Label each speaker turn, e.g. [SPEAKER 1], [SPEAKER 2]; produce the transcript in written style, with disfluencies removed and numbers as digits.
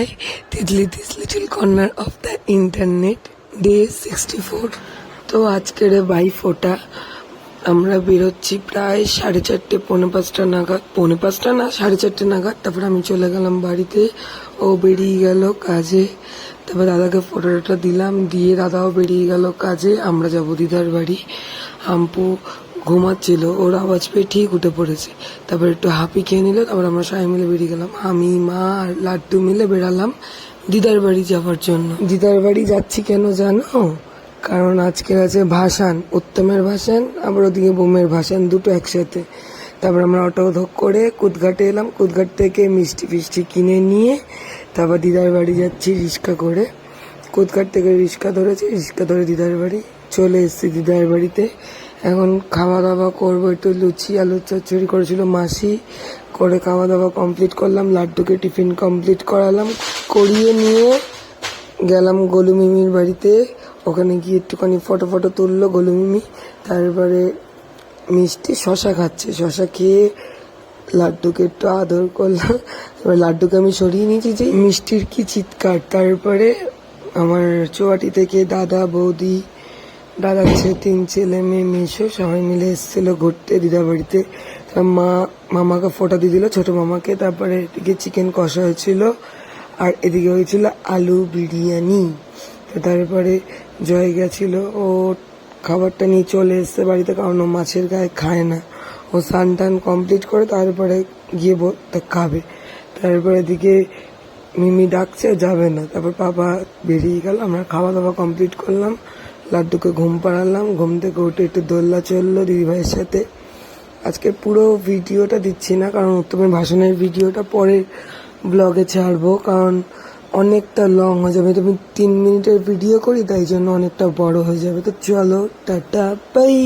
[SPEAKER 1] High Titli little corner of the internet day 64। তো আজকের বাইফোঁটা আমরা বেরোচ্ছি প্রায় 4:30 4:45 নাগাদ, 4:45 না 4:30 নাগাদ। তারপরে আমি চলে গেলাম বাড়িতে, ও বেরিয়ে গেল কাজে। তারপর দাদাকে ফটোটা দিলাম, দিয়ে দাদাও বেরিয়ে গেল কাজে। আমরা যাবো দিদার বাড়ি। হাম্পু ঘুমাচ্ছিল, ওর আওয়াজ পেয়ে ঠিক উঠে পড়েছে। তারপর একটু হাঁপি খেয়ে নিল। তারপর আমরা সবাই মিলে বেরিয়ে গেলাম, আমি, মা আর লাড্ডু মিলে বেরালাম দিদার বাড়ি যাওয়ার জন্য। দিদার বাড়ি যাচ্ছি কেন জানো? কারণ আজকের আছে ভাসান, উত্তমের ভাসান, আবার ওদিকে বোমের ভাসান, দুটো একসাথে। তারপর আমরা অটো ধক করে কুদঘাটে এলাম। কুদঘাট থেকে মিষ্টি ফিষ্টি কিনে নিয়ে তারপর দিদার বাড়ি যাচ্ছি রিক্সা করে। কুদঘাট থেকে রিক্সা ধরেছি, রিক্সা ধরে দিদার বাড়ি চলে এসেছি। দিদার বাড়িতে এখন খাওয়া দাওয়া করবো। একটু লুচি আলুর চচ্চড়ি করেছিল মাসি, করে খাওয়া দাওয়া কমপ্লিট করলাম। লাড্ডুকে টিফিন কমপ্লিট করালাম, করিয়ে নিয়ে গেলাম গোলু মিমির বাড়িতে। ওখানে গিয়ে একটুখানি ফটো তুললো গোলু মিমি। তারপরে মিষ্টি শশা খাচ্ছে, শশা খেয়ে লাড্ডুকে একটু আদর করলাম। এবার লাড্ডুকে আমি সরিয়ে নিয়েছি যে মিষ্টির কি চিৎকার। তারপরে আমার চৌয়াটি থেকে দাদা বৌদি, দাদার 3 ছেলে মেয়ে মেশো সবাই মিলে এসেছিল ঘুরতে দিদার বাড়িতে। মা মামাকে ফোঁটা দিয়ে দিল, ছোট মামাকে। তারপরে এদিকে চিকেন কষা হয়েছিল, আর এদিকে হয়েছিল আলু বিরিয়ানি। তারপরে জয় গেছিল, ও খাবারটা নিয়ে চলে এসছে বাড়িতে, কারণ ও মাছের গায়ে খায় না। ও স্নান টান কমপ্লিট করে তারপরে গিয়ে খাবে। তারপরে এদিকে মিমি ডাকছে, যাবে না। তারপর বাবা বেরিয়ে গেল, আমরা খাওয়া দাওয়া কমপ্লিট করলাম। লাড্ডুকে ঘুম পাড়ালাম, ঘুম থেকে উঠে একটু দোলনা চললো দিদিভাইয়ের সাথে। আজকে পুরো ভিডিওটা দিচ্ছি না, কারণ উত্তমের ভাষণের ভিডিওটা পরে ব্লগে ছাড়বো, কারণ অনেকটা লং হয়ে যাবে। তুমি 3 মিনিটের ভিডিও করি, তাই জন্য অনেকটা বড় হয়ে যাবে। তো চলো, টাটা বাই।